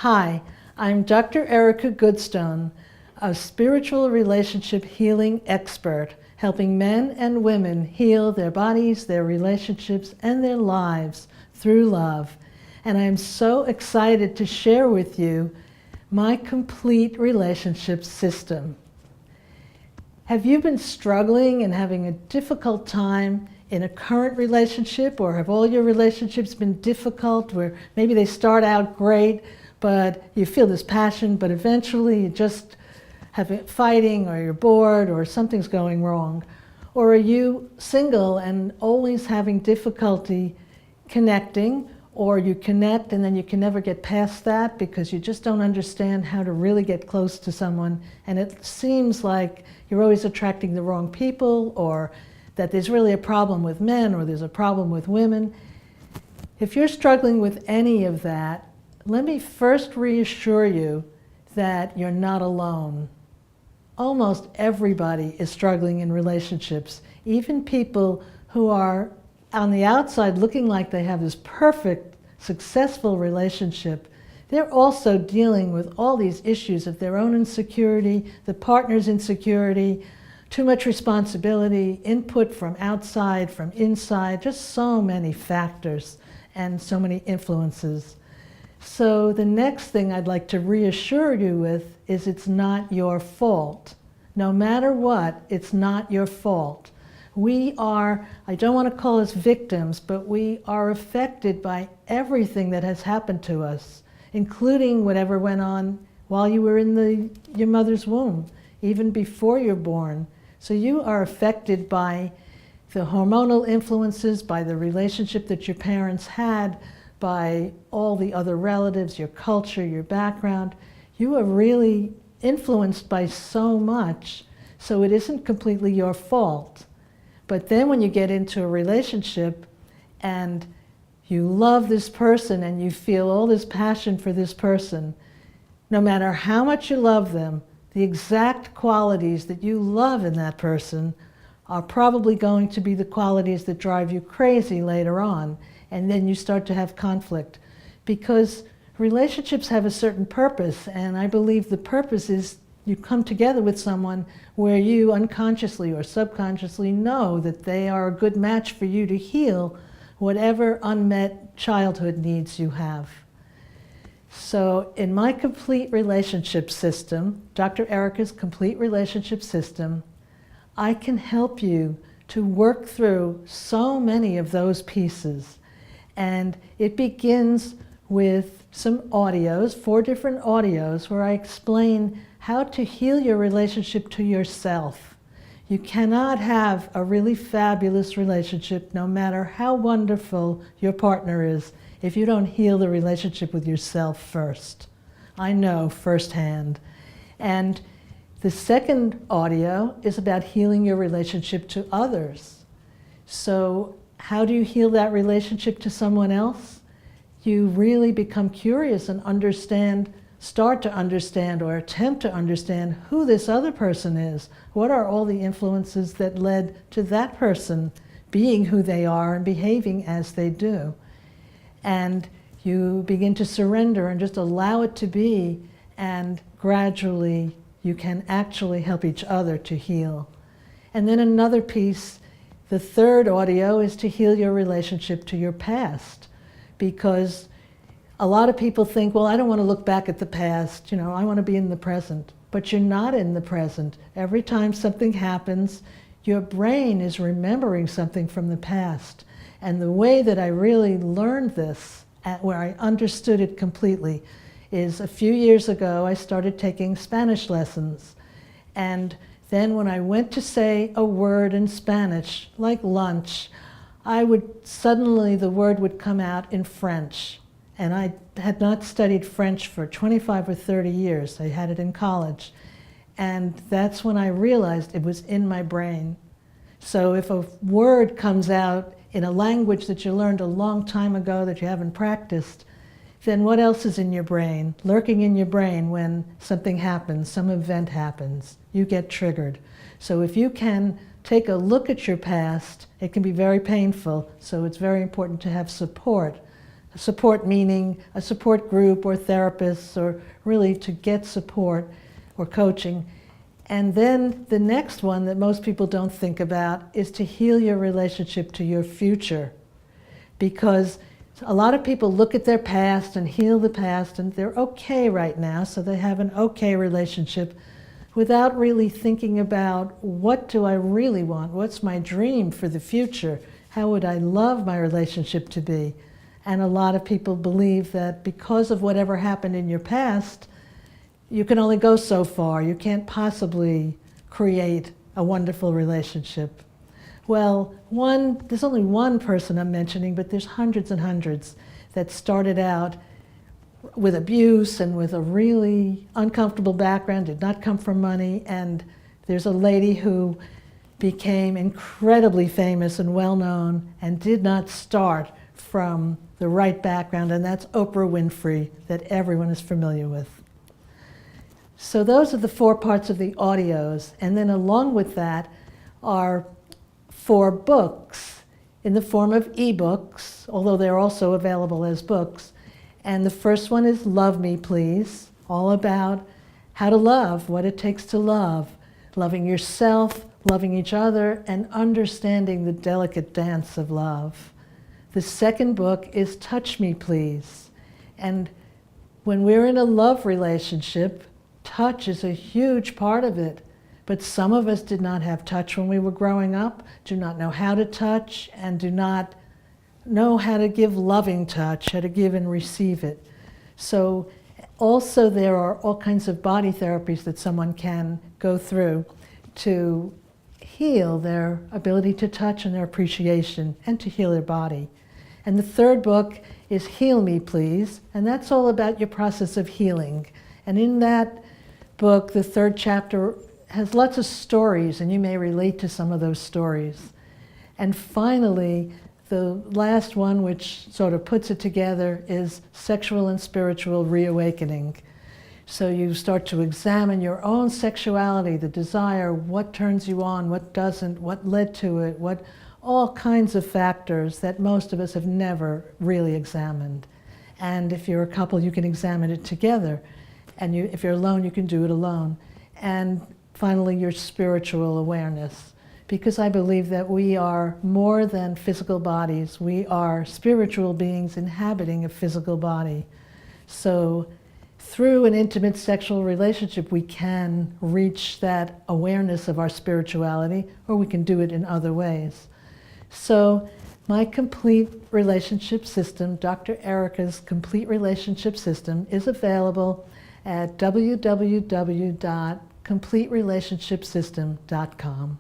Hi, I'm Dr. Erica Goodstone, a spiritual relationship healing expert, helping men and women heal their bodies, their relationships, and their lives through love. And I'm so excited to share with you my complete relationship system. Have you been struggling and having a difficult time in a current relationship, or have all your relationships been difficult where maybe they start out great, but you feel this passion, but eventually you just have it fighting, or you're bored, or something's going wrong? Or are you single and always having difficulty connecting, or you connect and then you can never get past that because you just don't understand how to really get close to someone, and it seems like you're always attracting the wrong people, or that there's really a problem with men, or there's a problem with women? If you're struggling with any of that, let me first reassure you that you're not alone. Almost everybody is struggling in relationships. Even people who are on the outside looking like they have this perfect, successful relationship, they're also dealing with all these issues of their own insecurity, the partner's insecurity, too much responsibility, input from outside, from inside, just so many factors and so many influences. So the next thing I'd like to reassure you with is it's not your fault. No matter what, it's not your fault. We are, I don't want to call us victims, but we are affected by everything that has happened to us, including whatever went on while you were in your mother's womb, even before you're born. So you are affected by the hormonal influences, by the relationship that your parents had, by all the other relatives, your culture, your background. You are really influenced by so much, so it isn't completely your fault. But then when you get into a relationship and you love this person and you feel all this passion for this person, no matter how much you love them, the exact qualities that you love in that person are probably going to be the qualities that drive you crazy later on, and then you start to have conflict. Because relationships have a certain purpose, and I believe the purpose is you come together with someone where you unconsciously or subconsciously know that they are a good match for you to heal whatever unmet childhood needs you have. So in my complete relationship system, Dr. Erica's complete relationship system, I can help you to work through so many of those pieces. And it begins with some audios, 4 different audios, where I explain how to heal your relationship to yourself. You cannot have a really fabulous relationship, no matter how wonderful your partner is, if you don't heal the relationship with yourself first. I know firsthand. And the second audio is about healing your relationship to others. So how do you heal that relationship to someone else? You really become curious and start to understand or attempt to understand who this other person is. What are all the influences that led to that person being who they are and behaving as they do? And you begin to surrender and just allow it to be, and gradually you can actually help each other to heal. And then another piece, the third audio, is to heal your relationship to your past. Because a lot of people think, well, I don't want to look back at the past, I want to be in the present. But you're not in the present. Every time something happens, your brain is remembering something from the past. And the way that I really learned this, where I understood it completely, is a few years ago I started taking Spanish lessons. And then when I went to say a word in Spanish, like lunch, suddenly the word would come out in French. And I had not studied French for 25 or 30 years. I had it in college. And that's when I realized it was in my brain. So if a word comes out in a language that you learned a long time ago that you haven't practiced, then what else is in your brain, lurking in your brain when something happens, some event happens? You get triggered. So if you can take a look at your past, it can be very painful, so it's very important to have support Support meaning a support group or therapists, or really to get support or coaching. And then the next one that most people don't think about is to heal your relationship to your future. Because a lot of people look at their past and heal the past, and they're okay right now, so they have an okay relationship without really thinking about, what do I really want? What's my dream for the future? How would I love my relationship to be? And a lot of people believe that because of whatever happened in your past, you can only go so far. You can't possibly create a wonderful relationship. Well, there's only one person I'm mentioning, but there's hundreds and hundreds that started out with abuse and with a really uncomfortable background, did not come from money, and there's a lady who became incredibly famous and well-known and did not start from the right background, and that's Oprah Winfrey, that everyone is familiar with. So those are the 4 parts of the audios, and then along with that are 4 books in the form of ebooks, although they're also available as books. And the first one is Love Me Please, all about how to love, what it takes to love, loving yourself, loving each other, and understanding the delicate dance of love. The second book is Touch Me Please. And when we're in a love relationship, touch is a huge part of it. But some of us did not have touch when we were growing up, do not know how to touch, and do not know how to give loving touch, how to give and receive it. So also there are all kinds of body therapies that someone can go through to heal their ability to touch and their appreciation, and to heal their body. And the third book is Heal Me Please, and that's all about your process of healing. And in that book, the 3rd chapter has lots of stories, and you may relate to some of those stories. And finally, the last one, which sort of puts it together, is Sexual and Spiritual Reawakening. So you start to examine your own sexuality, the desire, what turns you on, what doesn't, what led to it, all kinds of factors that most of us have never really examined. And if you're a couple, you can examine it together. And if you're alone, you can do it alone. And finally, your spiritual awareness. Because I believe that we are more than physical bodies. We are spiritual beings inhabiting a physical body. So through an intimate sexual relationship, we can reach that awareness of our spirituality, or we can do it in other ways. So my complete relationship system, Dr. Erica's complete relationship system, is available at www.completerelationshipsystem.com.